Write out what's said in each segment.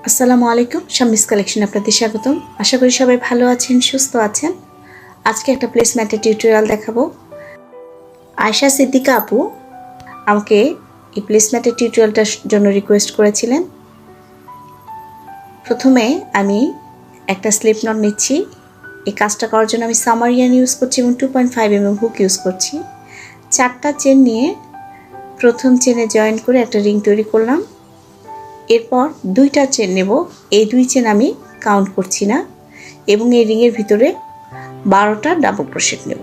আসসালামু আলাইকুম, শাম্মিস কালেকশন আপনাদের স্বাগতম। আশা করি সবাই ভালো আছেন, সুস্থ আছেন। আজকে একটা প্লেসম্যাটের টিউটোরিয়াল দেখাবো। আয়শা সিদ্দিকা আপু আমাকে এই প্লেসম্যাটের টিউটোরিয়ালটার জন্য রিকোয়েস্ট করেছিলেন। প্রথমে আমি একটা স্লিপ নট নিচ্ছি। এই কাজটা করার জন্য আমি সামারিয়ান ইউজ করছি এবং 2.5 mm হুক ইউজ করছি। 4টা চেন নিয়ে প্রথম চেনে জয়েন করে একটা রিং তৈরি করলাম। এরপর 2টা চেন নেব। এই 2 চেন আমি কাউন্ট করছি না এবং এই রিংয়ের ভিতরে 12টা ডাবল ক্রোশেট নেব।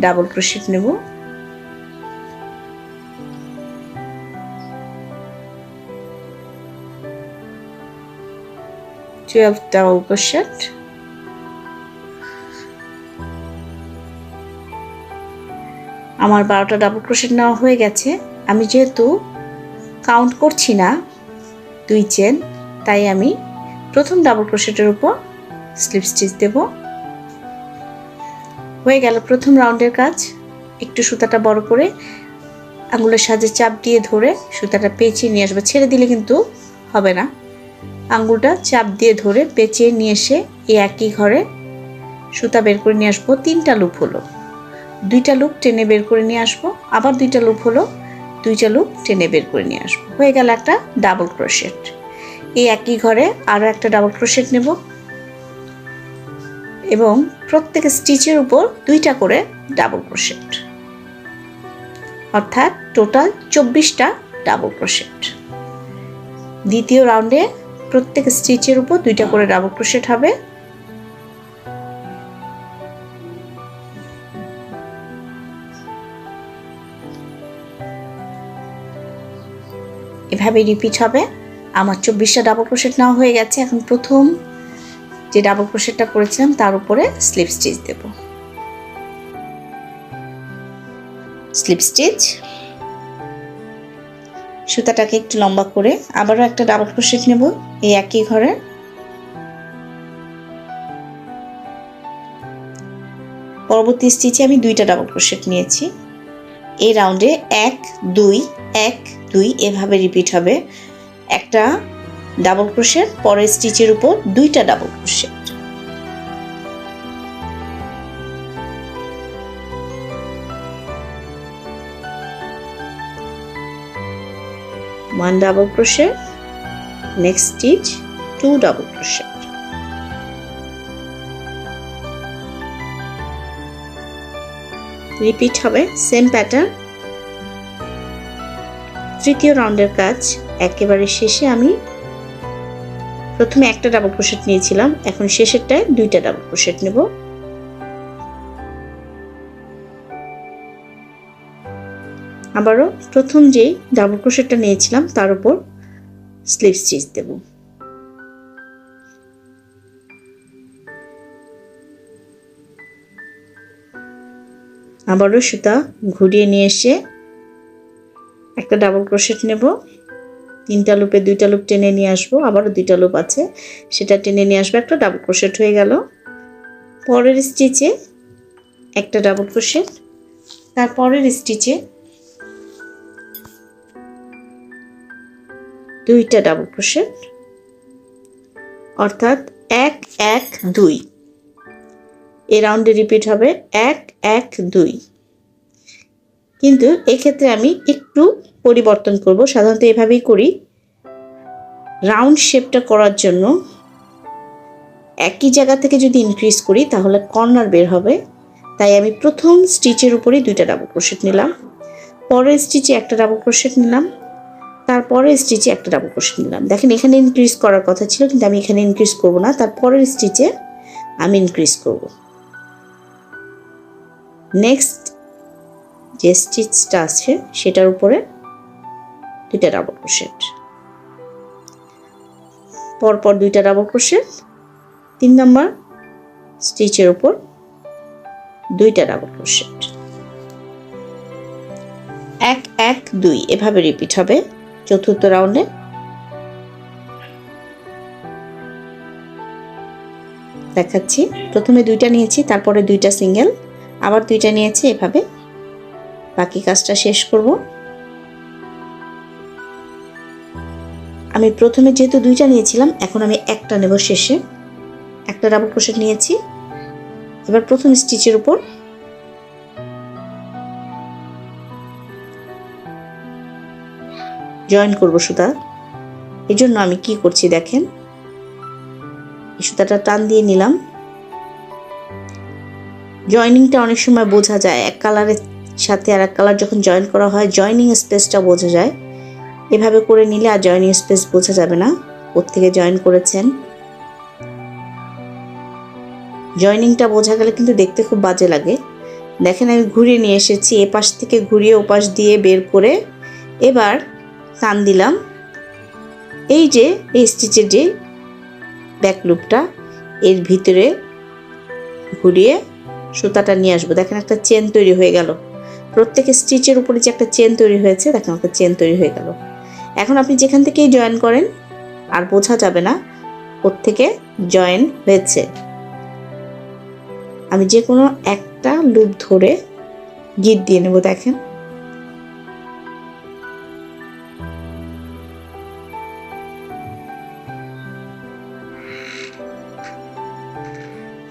ডাবল ক্রোশেট নেব। Double crochet. আমার 12টা ডাবল ক্রোশেট নেওয়া হয়ে গেছে। আমি যেহেতু কাউন্ট করছি না 2 চেন, তাই আমি প্রথম ডাবল ক্রোশেটের উপর স্লিপ স্টিচ দেব। হয়ে গেল প্রথম রাউন্ডের কাজ। একটু সুতাটা বড় করে আঙুলের সাহায্যে চাপ দিয়ে ধরে সুতাটা পেঁচিয়ে নিয়ে আসবো। ছেড়ে দিলে কিন্তু হবে না। আঙুলটা চাপ দিয়ে ধরে পেঁচিয়ে নিয়ে এসে এই একই ঘরে সুতা বের করে নিয়ে আসবো। 3টা লুপ হলো, 2টা লুপ টেনে বের করে নিয়ে আসবো। আবার 2টা লুপ হলো, 2টা লুপ টেনে বের করে নিয়ে আসবো। হয়ে গেল একটা ডাবল ক্রোশেট। এই একই ঘরে আরও একটা ডাবল ক্রোশেট নেব এবং প্রত্যেক স্টিচের উপর 2টা করে ডাবল ক্রোশেট, অর্থাৎ টোটাল 24টা ডাবল ক্রোশেট। দ্বিতীয় রাউন্ডে প্রত্যেক স্টিচের উপর 2টা করে ডাবল ক্রোশেট হবে। এভাবে রিপিট হবে। আমার 24টা ডাবল ক্রোশেট নেওয়া হয়ে গেছে। এখন প্রথম যে ডাবল ক্রোশেটটা করেছিলাম তার উপরে স্লিপ স্টিচ দেব। স্লিপ স্টিচ, সুতাটাকে একটু লম্বা করে আবারও একটা ডাবল ক্রোশেট নেব এই একই ঘরে। পরবর্তী স্টিচে আমি 2টা ডাবল ক্রোশেট নিয়েছি। এই রাউন্ডে 1 2 1 2 এভাবে রিপিট হবে। একটা ডাবল ক্রোশেট, পরের স্টিচের উপর 2টা double crochet. one double crochet, next stitch 2 double crochet। Repeat হবে সেম প্যাটার্ন। তৃতীয় রাউন্ডের কাজ একেবারে শেষে আমি প্রথমে একটা ডাবল ক্রোশেট নিয়েছিলাম, এখন শেষেরটায় 2টা ডাবল ক্রোশেট নেব। আবারও প্রথম যেই ডাবল ক্রোশেটটা নিয়েছিলাম তার উপর স্লিপ স্টিচ দেব। আবারও সুতা ঘুরিয়ে নিয়ে এসে একটা ডাবল ক্রোশেট নেব। 3টা লুপে 2টা লুপ টেনে নিয়ে আসবো। আবারও 2টা লুপ আছে, সেটা টেনে নিয়ে আসবো। একটা ডাবল ক্রোশেট হয়ে গেল। পরের স্টিচে একটা ডাবল ক্রোশেট, তারপরের স্টিচে 2টা ডাবল ক্রোশেট, অর্থাৎ 1 1 2। এই রাউন্ডে রিপিট হবে 1 1 2। কিন্তু এক্ষেত্রে আমি একটু পরিবর্তন করব। সাধারণত এভাবেই করি। রাউন্ড শেপটা করার জন্য একই জায়গা থেকে যদি ইনক্রিজ করি তাহলে কর্নার বের হবে। তাই আমি প্রথম স্টিচের উপরেই 2টা ডাবল ক্রোশেট নিলাম, পরের স্টিচে একটা ডাবল ক্রোশেট নিলাম, তারপরে স্টিচে একটা ডাবল ক্রোশেট নিলাম। দেখেন এখানে ইনক্রিজ করার কথা ছিল, কিন্তু আমি এখানে ইনক্রিজ করব না, তারপরের স্টিচে আমি ইনক্রিজ করব। নেক্সট যে স্টিচটা আছে সেটার উপরে 2টা ডাবল ক্রোশেট, পরপর 2টা ডাবল ক্রোশেট, 3 নম্বর স্টিচের উপর 2টা ডাবল ক্রোশেট, 1 1 2 এভাবে রিপিট হবে চতুর্থ রাউন্ডে। দেখাচ্ছি। প্রথমে 2টা নিয়েছি, তারপরে 2টা সিঙ্গেল, আবার 2টা নিয়েছি। এভাবে বাকি কাজটা শেষ করব। আমি প্রথমে যেহেতু দুইটা নিয়েছিলাম, এখন আমি একটা নেব শেষে। একটা ডাবল ক্রোশেট নিয়েছি। এবার প্রথম স্টিচের উপর জয়েন করব সুতা। এই জন্য আমি কি করছি দেখেন, এই সুতাটা টান দিয়ে নিলাম। জয়েনিংটা অনেক সময় বোঝা যায়, এক কালারের সাথে আর এক কালার যখন জয়েন করা হয় জয়েনিং স্পেসটা বোঝা যায়। এভাবে করে নিলে আর জয়েনিং স্পেস বোঝা যাবে না কোত্থেকে জয়েন করেছেন। জয়েনিংটা বোঝা গেলে কিন্তু দেখতে খুব বাজে লাগে। দেখেন আমি ঘুরিয়ে নিয়ে এসেছি, এপাশ থেকে ঘুরিয়ে ওপাশ দিয়ে বের করে এবার টান দিলাম। এই যে এই স্টিচের যে ব্যাক লুপটা, এর ভিতরে ঘুরিয়ে সুতাটা নিয়ে আসবো। দেখেন একটা চেন তৈরি হয়ে গেল। প্রত্যেক স্টিচের উপরে যে একটা চেন তৈরি হয়েছে, দেখেন একটা চেন তৈরি হয়ে গেল। এখন আপনি যেখান থেকেই জয়েন করেন আর বোঝা যাবে না কোত্থেকে জয়েন হয়েছে। আমি যে কোনো একটা লুপ ধরে গিট দিয়ে নেব। দেখেন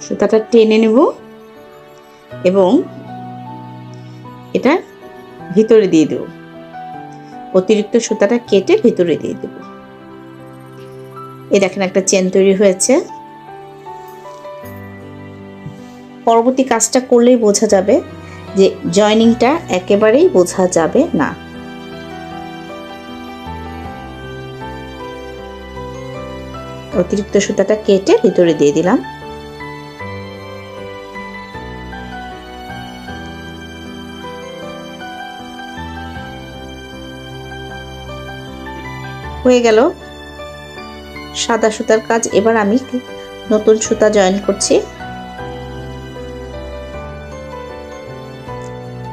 সুতাটা টেনে নেব এবং এটা ভিতরে দিয়ে দেব। অতিরিক্ত সুতাটা কেটে ভিতরে দিয়ে দেব। এই দেখেন একটা চেন তৈরি হয়েছে। পরবর্তী কাজটা করলেই বোঝা যাবে যে জয়েনিংটা একেবারেই বোঝা যাবে না। অতিরিক্ত সুতাটা কেটে ভিতরে দিয়ে দিলাম। হয়ে গেল সাদা সুতার কাজ। এবার আমি নতুন সুতা জয়েন করছি।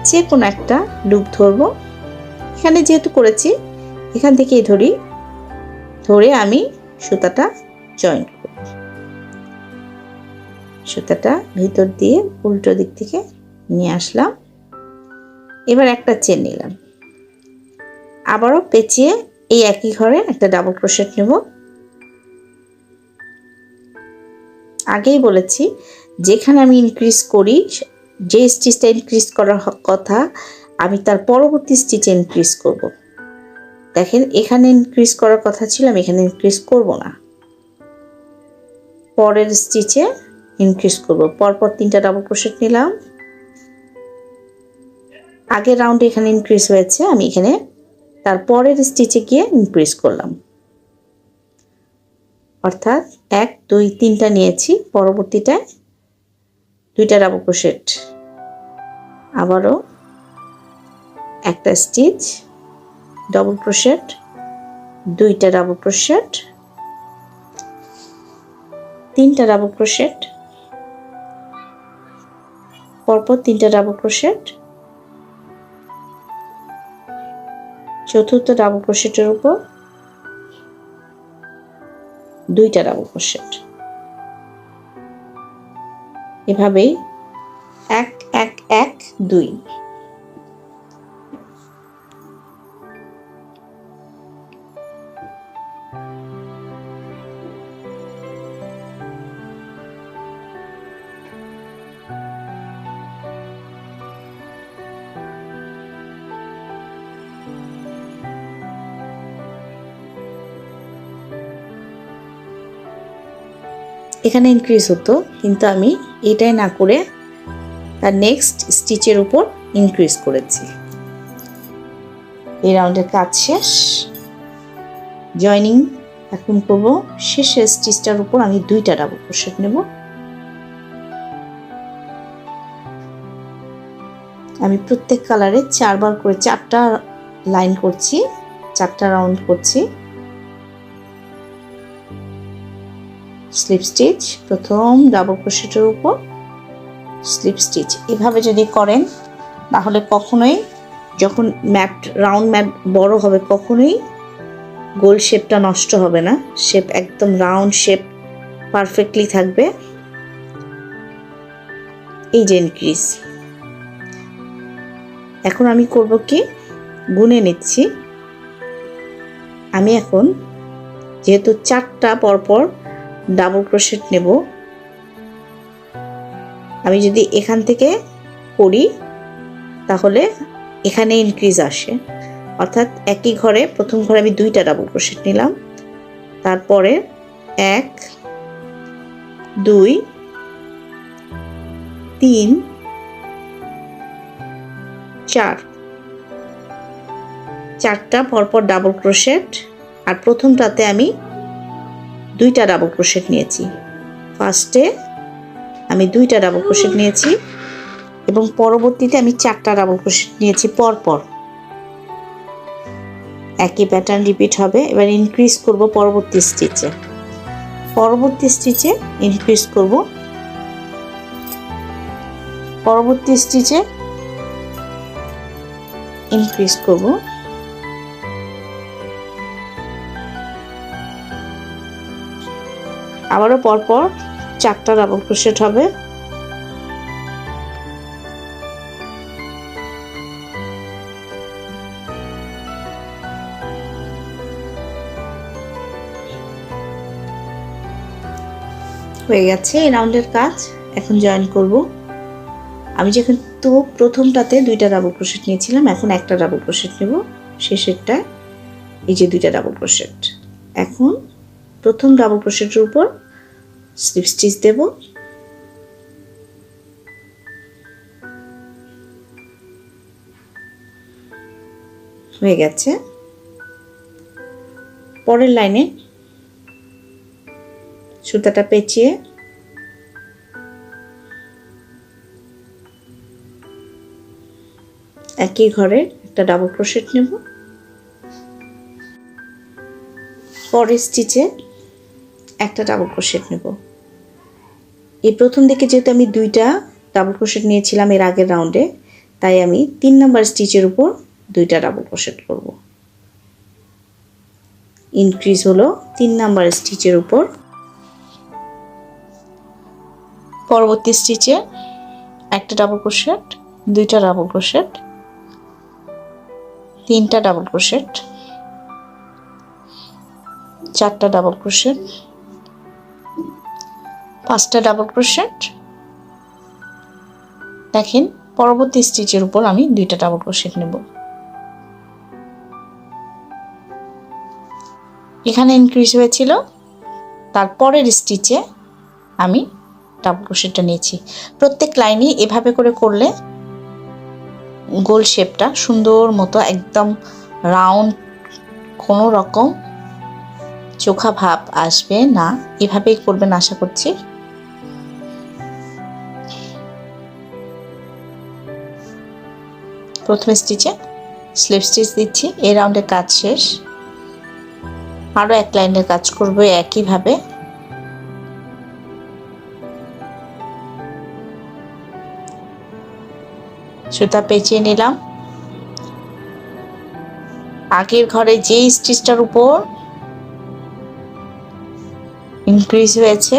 যে কোনো একটা লুপ ধরবো। এখানে যেহেতু করেছি এখান থেকেই ধরে আমি সুতাটা জয়েন করব। সুতাটা ভিতর দিয়ে উল্টো দিক থেকে নিয়ে আসলাম। এবার একটা চেন নিলাম, আবারও পেঁচিয়ে এই একই ঘরে একটা ডাবল ক্রোশেট নেব। আগেই বলেছি যেখানে আমি ইনক্রিজ করি, যে স্টিচটা ইনক্রিজ করার কথা আমি তার পরবর্তী স্টিচে ইনক্রিজ করব। দেখেন এখানে ইনক্রিজ করার কথা ছিল, আমি এখানে ইনক্রিজ করব না, পরের স্টিচে ইনক্রিজ করব। পরপর 3টা ডাবল ক্রোশেট নিলাম। আগের রাউন্ডে এখানে ইনক্রিজ হয়েছে, আমি এখানে তার পরের স্টিচে গিয়ে ইনক্রিজ করলাম। অর্থাৎ 1 2 3টা নিয়েছি, পরবর্তীটায় 2টা ডাবল ক্রোশেট, আবারও একটা স্টিচ, ডাবল ক্রোশেট, 2টা ডাবল ক্রোশেট, 3টা ডাবল ক্রোশেট, পরপর 3টা ডাবল ক্রোশেট, চতুর্থ ডাবল ক্রোশেটের উপর 2টা ডাবল ক্রোশেট। এভাবেই 1 1 1 2। এখানে ইনক্রিজ হতো, কিন্তু আমি এটাই না করে তার নেক্সট স্টিচের উপর ইনক্রিজ করেছি। এই রাউন্ডের কাজ শেষ। জয়েনিং এখন করব। শেষের স্টিচটার উপর আমি 2টা ডাবল ক্রোশেট নেব। আমি প্রত্যেক কালারে 4 বার করে 4টা লাইন করছি, 4টা রাউন্ড করছি। স্লিপ স্টিচ, প্রথম ডাবল ক্রোশেটের উপর স্লিপ স্টিচ। এভাবে যদি করেন তাহলে কখনোই যখন রাউন্ড ম্যাট বড় হবে কখনোই গোল শেপটা নষ্ট হবে না। শেপ একদম রাউন্ড শেপ পারফেক্টলি থাকবে। এই যে ইনক্রিজ, এখন আমি করব কি, গুনে নিচ্ছি। আমি এখন যেহেতু 4টা পরপর ডাবল ক্রোশেট নেব, আমি যদি এখান থেকে করি তাহলে এখানে ইনক্রিজ আসে, অর্থাৎ একই ঘরে প্রথম ঘরে আমি 2টা ডাবল ক্রোশেট নিলাম, তারপরে 1 2 3 4 4টা পরপর ডাবল ক্রোশেট, আর প্রথমটাতে আমি 2টা ডাবল ক্রোশেট নিয়েছি। ফার্স্টে আমি 2টা ডাবল ক্রোশেট নিয়েছি এবং পরবর্তীতে আমি 4টা ডাবল ক্রোশেট নিয়েছি পরপর। একই প্যাটার্ন রিপিট হবে। এবার ইনক্রিজ করব পরবর্তী স্টিচে, ইনক্রিজ করব, পরবর্তী স্টিচে ইনক্রিজ করব, আবারও পরপর 4টা ডাবল ক্রোশেট হবে। হয়ে গেছে এই রাউন্ডের কাজ। এখন জয়েন করব। আমি যখন তো প্রথমটাতে 2টা ডাবল ক্রোশেট নিয়েছিলাম, এখন একটা ডাবল ক্রোশেট নেব শেষেরটা, এই যে 2টা ডাবল ক্রোশেট। এখন প্রথম ডাবল ক্রোশেটের উপর স্লিপ স্টিচ দেব, হয়ে গেছে। পরের লাইনে সুতাটা পেঁচিয়ে একই ঘরে একটা ডাবল ক্রোশেট নেব, পরের স্টিচে একটা ডাবল ক্রোশেট নেব। এই প্রথম দিকে যেহেতু আমি 2টা ডাবল ক্রোশেট নিয়েছিলাম এর আগের রাউন্ডে, তাই আমি 3 নাম্বার স্টিচের উপর 2টা ডাবল ক্রোশেট করব। ইনক্রিজ হলো 3 নাম্বার স্টিচের উপর, পরবর্তী স্টিচে একটা ডাবল ক্রোশেট, 2টা ডাবল ক্রোশেট, 3টা ডাবল ক্রোশেট, 4টা ডাবল ক্রোশেট, 5টা ডাবল ক্রোশেট। দেখেন পরবর্তী স্টিচের উপর আমি 2টা ডাবল ক্রোশেট নেব। এখানে ইনক্রিজ হয়েছিল, তারপরের স্টিচে আমি ডাবল ক্রোশেটটা নিয়েছি। প্রত্যেক লাইনে এভাবে করে করলে গোল শেপটা সুন্দর মতো একদম রাউন্ড, কোনো রকম চোখা ভাব আসবে না। এভাবেই করবেন আশা করছি। প্রথম স্টিচে স্লিপ স্টিচ দিচ্ছি। এই রাউন্ডের কাজ শেষ। আরও এক লাইনের কাজ করব একইভাবে। সুতা পেঁচিয়ে নিলাম। আগের ঘরে যে স্টিচটার উপর ইনক্রিজ হয়েছে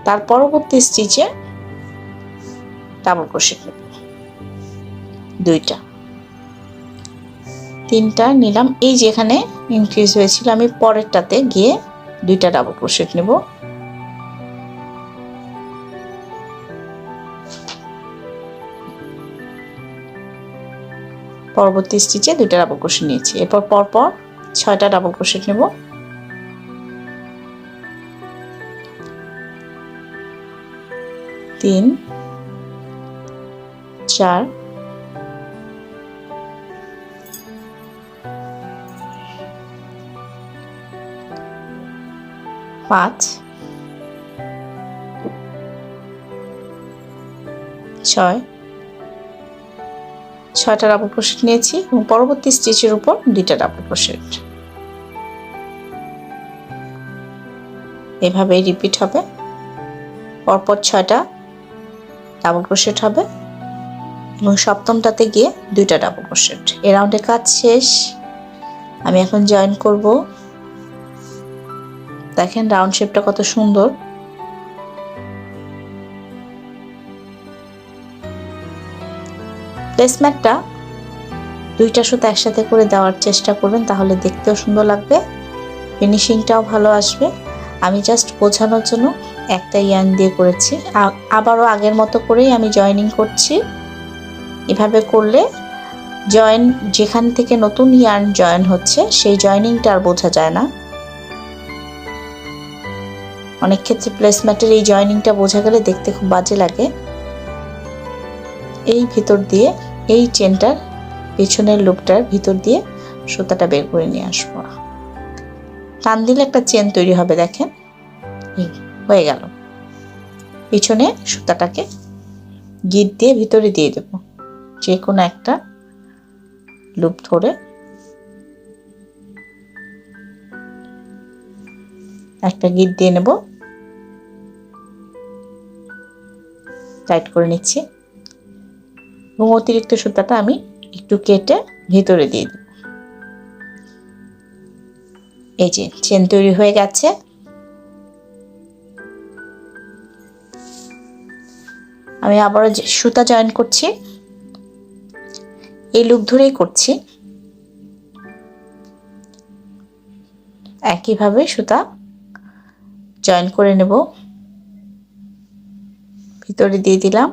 তার পরবর্তী স্টিচে ডাবল ক্রোশেট নেব, 2টা 3টা নিলাম। এই যেখানে ইনক্রিজ হয়েছিল আমি পরেরটাতে গিয়ে 2টা ডাবল ক্রোশেট নেব। পরবর্তী স্টিচে 2টা ডাবল ক্রোশেট নিয়েছি। এরপর পরপর 6টা ডাবল ক্রোশেট নেব। তিন, 4, 5, 6, 6টা ডাবল ক্রোশেট নিয়েছি এবং পরবর্তী স্টিচের উপর 2টা ডাবল ক্রোশেট। এভাবেই রিপিট হবে। পরপর 6টা ডাবল ক্রোশেট হবে এবং সপ্তমটাতে গিয়ে 2টা ডাবল ক্রোশেট। এই রাউন্ডের কাজ শেষ। আমি এখন জয়েন করব। দেখেন রাউন্ড শেপটা কত সুন্দর। প্লেসম্যাটটা দুইটা সুতা একসাথে করে দেওয়ার চেষ্টা করবেন, তাহলে দেখতেও সুন্দর লাগবে, ফিনিশিংটাও ভালো আসবে। আমি জাস্ট বোঝানোর জন্য একটা ইয়ার্ন দিয়ে করেছি। আবারও আগের মতো করেই আমি জয়েনিং করছি। এভাবে করলে জয়েন যেখান থেকে নতুন ইয়ার্ন জয়েন হচ্ছে সেই জয়েনিংটা আর বোঝা যায় না। অনেক ক্ষেত্রে প্লেসম্যাটের এই জয়েনিংটা বোঝা গেলে দেখতে খুব বাজে লাগে। এই ভিতর দিয়ে এই চেনটার পেছনের লুপটার ভিতর দিয়ে সুতাটা বের করে নিয়ে আসবো। টান দিলে একটা চেন তৈরি হবে, দেখেন হয়ে গেল। পিছনে সুতাটাকে গিট দিয়ে ভিতরে দিয়ে দেব, যে কোনো একটা লুপ ধরে একটা গিট দিয়ে নেব, টাইট করে নিচ্ছি এবং অতিরিক্ত সুতাটা আমি একটু কেটে ভিতরে দিয়ে দেব। এই যে চেন তৈরি হয়ে গেছে। আমি আবারও সুতা জয়েন করছি, এই লুপ ধরেই করছি। একইভাবে সুতা জয়েন করে নেব, ভিতরে দিয়ে দিলাম,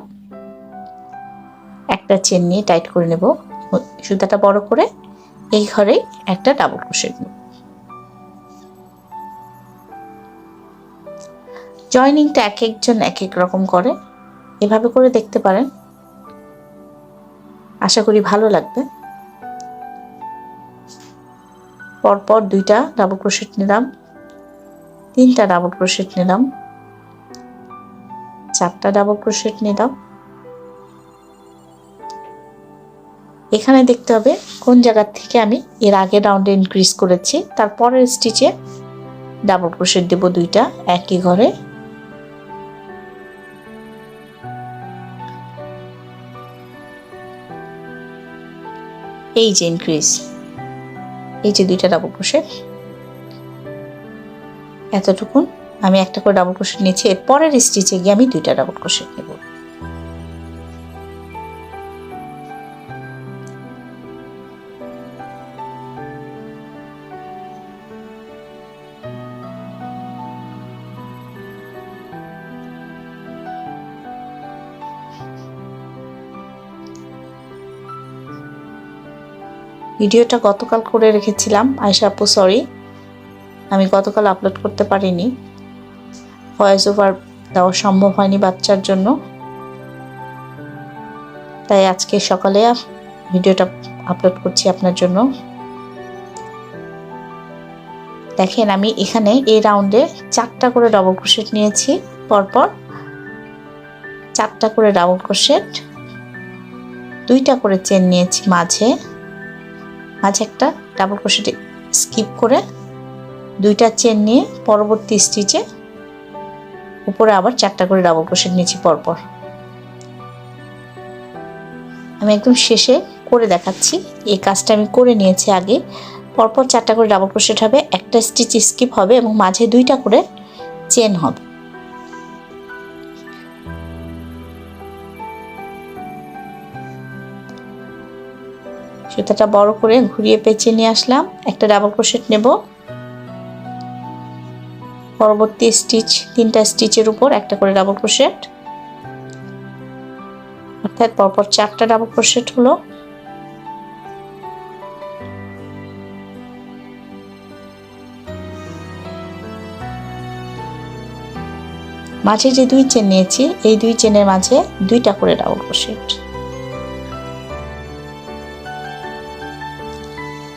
একটা চেন নিয়ে টাইট করে নেব, সুতাটা বড় করে এই ঘরেই একটা ডাবল ক্রোশেট নেব। জয়েনিংটা এক একজন এক এক রকম করে, এভাবে করে দেখতে পারেন, আশা করি ভালো লাগবে। পরপর দুইটা ডাবল ক্রোশেট নিলাম, তিনটা ডাবল ক্রোশেট নিলাম, চারটা ডাবল ক্রোশেট নিলাম। এখানে দেখতে হবে কোন জায়গা থেকে আমি এর আগে রাউন্ডে ইনক্রিজ করেছি, তারপরের স্টিচে ডাবল ক্রোশেট দেব দুইটা একই ঘরে। এই যে ইনক্রিজ, এই যে দুইটা ডাবল ক্রোশেট, এতটুকুন আমি একটা করে ডাবল ক্রোশেট নিয়েছি। এর পরের স্টিচে গিয়ে আমি দুইটা ডাবল ক্রোশেট নেব। ভিডিওটা গতকাল করে রেখেছিলাম, আয়শা আপু সরি, আমি গতকাল আপলোড করতে পারিনি, ভয়েস ওভার দেওয়া সম্ভব হয়নি বাচ্চার জন্য, তাই আজকে সকালে ভিডিওটা আপলোড করছি আপনার জন্য। দেখেন আমি এখানে এই রাউন্ডে চারটা করে ডাবল ক্রোশেট নিয়েছি, পরপর চারটা করে ডাবল ক্রোশেট, দুইটা করে চেন নিয়েছি, মাঝে একটা ডাবল ক্রোশেট স্কিপ করে দুইটা চেন নিয়ে পরবর্তী স্টিচে উপরে আবার চারটা করে ডাবল ক্রোশেট নিয়েছি পরপর। আমি একদম শেষে করে দেখাচ্ছি, এই কাজটা আমি করে নিয়েছি আগে। পরপর চারটা করে ডাবল ক্রোশেট হবে, একটা স্টিচ স্কিপ হবে এবং মাঝে দুইটা করে চেন হবে। সুতাটা বড় করে ঘুরিয়ে পেঁচিয়ে নিয়ে আসলাম, একটা ডাবল ক্রোশেট নেব, পরবর্তী স্টিচ তিনটা স্টিচের উপর একটা করে ডাবল ক্রোশেট, অর্থাৎ পরপর চারটা ডাবল ক্রোশেট হলো। মাঝে যে দুই চেন নিয়েছি এই দুই চেনের মাঝে দুইটা করে ডাবল ক্রোশেট,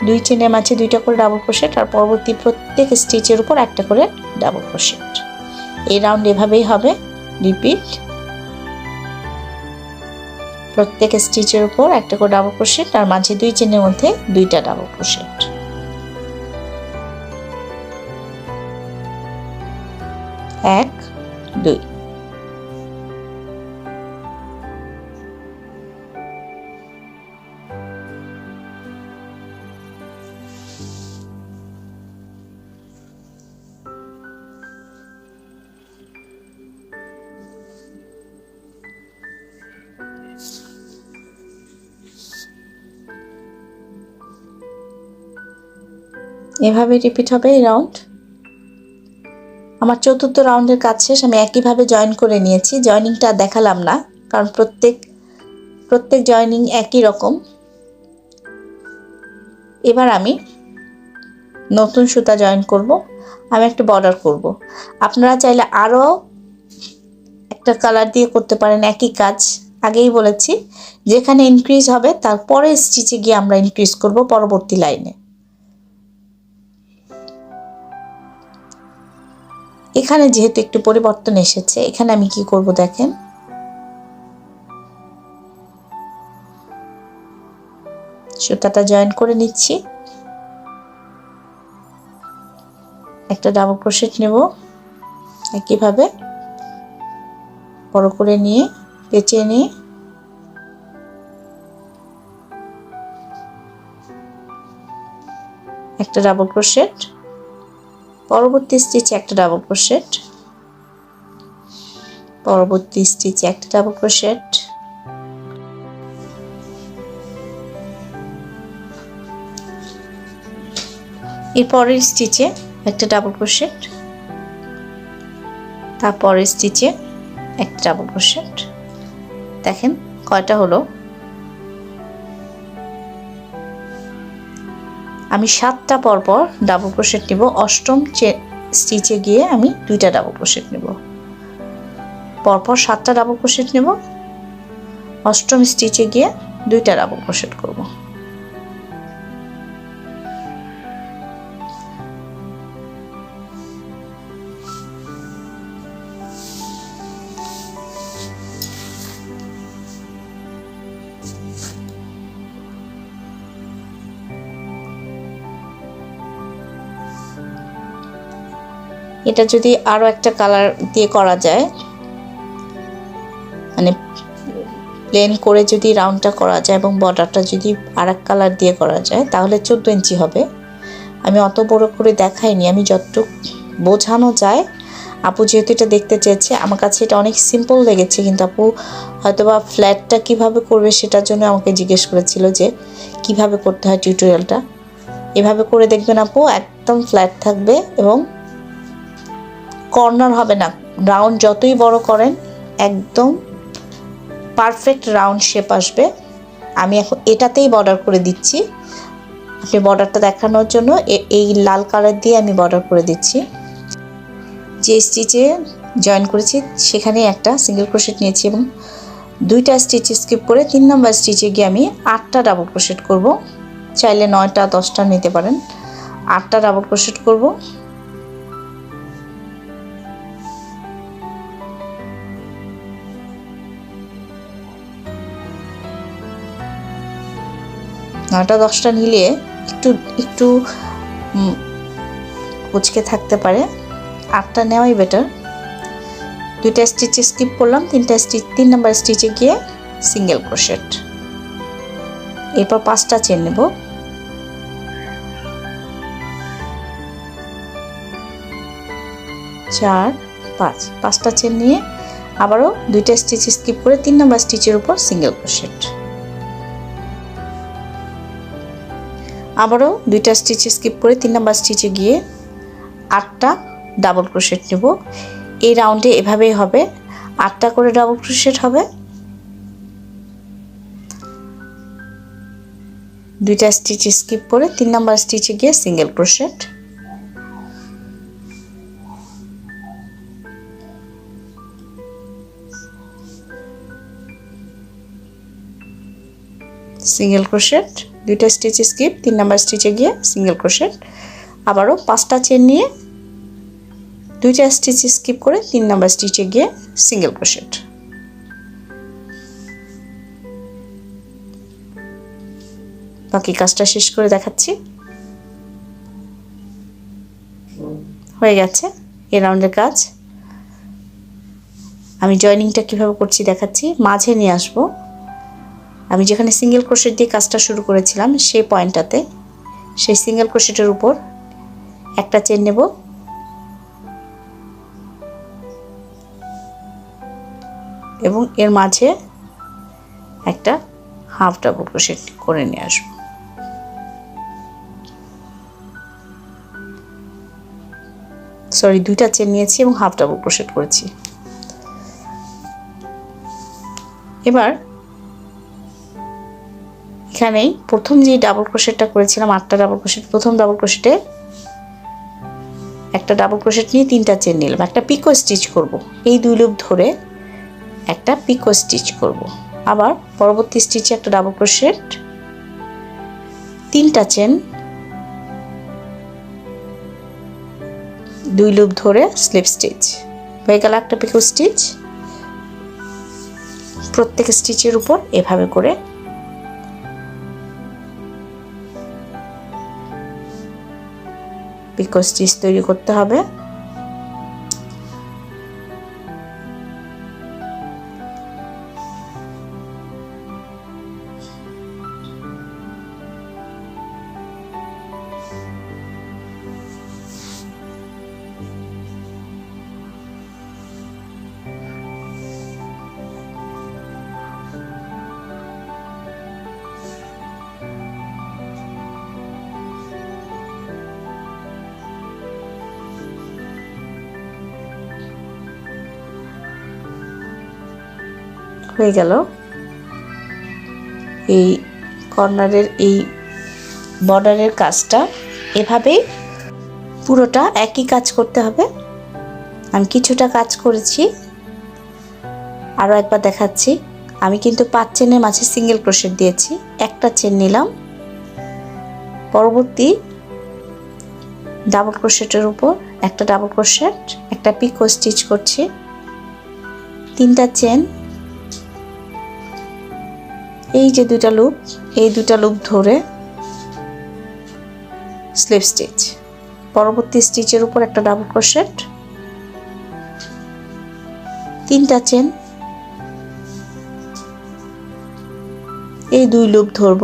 দুই চেনের মাঝে দুইটা করে ডাবল ক্রোশেট, আর পরবর্তী প্রত্যেক স্টিচের উপর একটা করে ডাবল ক্রোশেট। এই রাউন্ড এভাবেই হবে, রিপিট, প্রত্যেক স্টিচের উপর একটা করে ডাবল ক্রোশেট আর মাঝে দুই চেনের মধ্যে দুইটা ডাবল ক্রোশেট। এক দুই। এভাবে রিপিট হবে এই রাউন্ড। আমার চতুর্থ রাউন্ডের কাজ শেষ। আমি একইভাবে জয়েন করে নিয়েছি, জয়েনিংটা দেখালাম না কারণ প্রত্যেক জয়েনিং একই রকম। এবার আমি নতুন সুতা জয়েন করব, আমি একটা বর্ডার করব। আপনারা চাইলে আরও একটা কালার দিয়ে করতে পারেন একই কাজ। আগেই বলেছি যেখানে ইনক্রিজ হবে তারপরে স্টিচে গিয়ে আমরা ইনক্রিজ করব পরবর্তী লাইনে। এখানে যেহেতু একটু পরিবর্তন এসেছে, এখানে আমি কি করব দেখেন, সুতাটা জয়েন করে নিচ্ছি, একটা ডাবল ক্রোশেট নেব, একইভাবে বড় করে নিয়ে পেঁচিয়ে নিয়ে একটা ডাবল ক্রোশেট, পরবর্তী স্টিচে একটা ডাবল ক্রোশেট, পরবর্তী স্টিচে একটা ডাবল ক্রোশেট, এর পরের স্টিচে একটা ডাবল ক্রোশেট, তারপরের স্টিচে একটা ডাবল ক্রোশেট। দেখেন কয়টা হলো, আমি 7টা পরপর ডাবল ক্রোশেট নিব। অষ্টম স্টিচে গিয়ে আমি 2টা ডাবল ক্রোশেট নেব, পরপর 7টা ডাবল ক্রোশেট নেব, অষ্টম স্টিচে গিয়ে 2টা ডাবল ক্রোশেট করব। এটা যদি আরো একটা কালার দিয়ে করা যায়, মানে প্লেন করে যদি রাউন্ডটা করা যায় এবং বর্ডারটা যদি আরেক কালার দিয়ে করা যায় তাহলে 14 ইঞ্চি হবে। আমি অত বড় করে দেখাইনি, আমি যতটুকু বোঝানো যায়। আপু যেহেতু এটা দেখতে চেয়েছে, আমার কাছে এটা অনেক সিম্পল লেগেছে, কিন্তু আপু হয়তোবা ফ্ল্যাটটা কিভাবে করবে সেটার জন্য আমাকে জিজ্ঞেস করেছিল যে কিভাবে করতে হয় টিউটোরিয়ালটা। এভাবে করে দেখবেন আপু, একদম ফ্ল্যাট থাকবে এবং কর্নার হবে না। রাউন্ড যতই বড় করেন একদম পারফেক্ট রাউন্ড শেপ আসবে। আমি এখন এটাতেই বর্ডার করে দিচ্ছি, আপনি বর্ডারটা দেখানোর জন্য এই লাল কালার দিয়ে আমি বর্ডার করে দিচ্ছি। যে স্টিচে জয়েন করেছি সেখানে একটা সিঙ্গেল ক্রোশেট নিয়েছি এবং 2টা স্টিচ স্কিপ করে 3 নম্বর স্টিচে গিয়ে আমি 8টা ডাবল ক্রোশেট করব। চাইলে 9টা 10টা নিতে পারেন। 8টা ডাবল ক্রোশেট করব। নয়টা 10টা নিলে একটু কুচকে থাকতে পারে, 8টা নেওয়াই বেটার। 2টা স্টিচ স্কিপ করলাম, 3 নম্বর স্টিচে গিয়ে সিঙ্গেল ক্রোশেট, এরপর 5টা চেন নেব। চার 5টা চেন নিয়ে আবারও 2টা স্টিচ স্কিপ করে 3 নম্বর স্টিচের উপর সিঙ্গেল ক্রোশেট, আবারও 2টা স্টিচ স্কিপ করে 3 নম্বর স্টিচে গিয়ে 8টা ডাবল ক্রোশেট নেব। এই রাউন্ডে এভাবেই হবে, 8টা করে ডাবল ক্রোশেট হবে। 2টা স্টিচ স্কিপ করে 3 নম্বর স্টিচে গিয়ে সিঙ্গেল ক্রোশেট, সিঙ্গেল ক্রোশেট, 2টা স্টিচ স্কিপ 3 নম্বর স্টিচে গিয়ে সিঙ্গেল ক্রোশেট, আবারও 5টা চেন নিয়ে 2টা স্টিচ স্কিপ করে 3 নম্বর স্টিচে গিয়ে সিঙ্গেল ক্রোশেট। বাকি কাজটা শেষ করে দেখাচ্ছি। হয়ে গেছে এই রাউন্ডের কাজ। আমি জয়েনিংটা কিভাবে করছি দেখাচ্ছি। মাঝে নিয়ে আসবো, আমি যেখানে সিঙ্গেল ক্রোশেট দিয়ে কাজটা শুরু করেছিলাম সেই পয়েন্টটাতে, সেই সিঙ্গেল ক্রোশেটের উপর একটা চেন নেব, এবং এর মাঝে একটা হাফ ডাবল ক্রোশেট করে নিয়ে আসবো। সরি 2টা চেন নিয়েছি এবং হাফ ডাবল ক্রোশেট করেছি। এবার এখানেই প্রথম যে ডাবল ক্রোশেটটা করেছিলাম 8টা ডাবল ক্রোশেট, প্রথম ডাবল ক্রোশেটে একটা ডাবল ক্রোশেট নিয়ে 3টা চেন নিলাম, একটা পিকো স্টিচ করব। এই 2 লুপ ধরে একটা পিকো স্টিচ করব। আবার পরবর্তী স্টিচে একটা ডাবল ক্রোশেট, 3টা চেন, 2 লুপ ধরে স্লিপ স্টিচ হয়ে গেল একটা পিকো স্টিচ। প্রত্যেক স্টিচের উপর এভাবে করে পিকো স্টিচ তৈরি করতে হবে। হয়ে গেল। এই কর্নারের এই বর্ডারের কাজটা এভাবেই পুরোটা একই কাজ করতে হবে। আমি কিছুটা কাজ করেছি, আরও একবার দেখাচ্ছি। আমি কিন্তু 5 চেনের মাঝে সিঙ্গেল ক্রোশেট দিয়েছি, একটা চেন নিলাম, পরবর্তী ডাবল ক্রোশেটের উপর একটা ডাবল ক্রোশেট, একটা পিকো স্টিচ করছি, 3টা চেন, এই যে 2টা লুপ, এই 2টা লুপ ধরে স্লিপ স্টিচ, পরবর্তী স্টিচের উপর একটা ডাবল ক্রোশেট, 3টা চেন, এই 2 লুপ ধরব,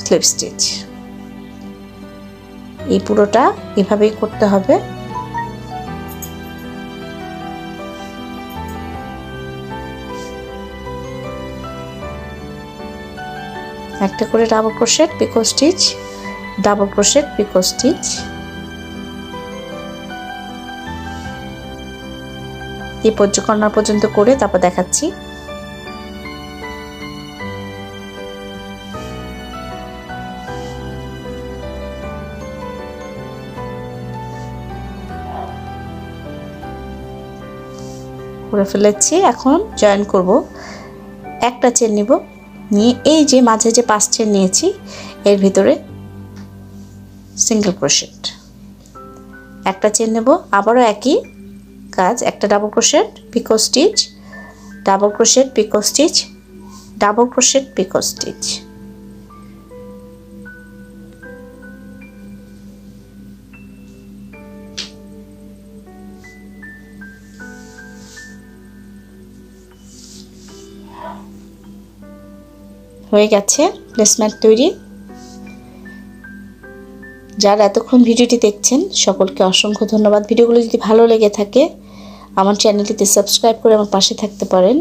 স্লিপ স্টিচ। এই পুরোটা এভাবেই করতে হবে। একটা করে ডাবল ক্রোশেট, পিকো স্টিচ, ডাবল ক্রোশেট, পিকো স্টিচ। এই কর্নার পর্যন্ত করে তারপর দেখাচ্ছি। করে ফেলেছি, এখন জয়েন করব। একটা চেন নিব, নিয়ে এই যে মাঝে যে 5 চেন নিয়েছি এর ভিতরে সিঙ্গেল ক্রোশেট, একটা চেন নেব, আবারও একই কাজ, একটা ডাবল ক্রোশেট, পিকো স্টিচ, ডাবল ক্রোশেট, পিকো স্টিচ, ডাবল ক্রোশেট, পিকো স্টিচ। হয়ে গেছে প্লেসমেন্ট তৈরি। যারা এতক্ষণ ভিডিওটি দেখছেন সকলকে অসংখ্য ধন্যবাদ। ভিডিওগুলো যদি ভালো লেগে থাকে আমার চ্যানেলটিতে সাবস্ক্রাইব করে আমার পাশে থাকতে পারেন।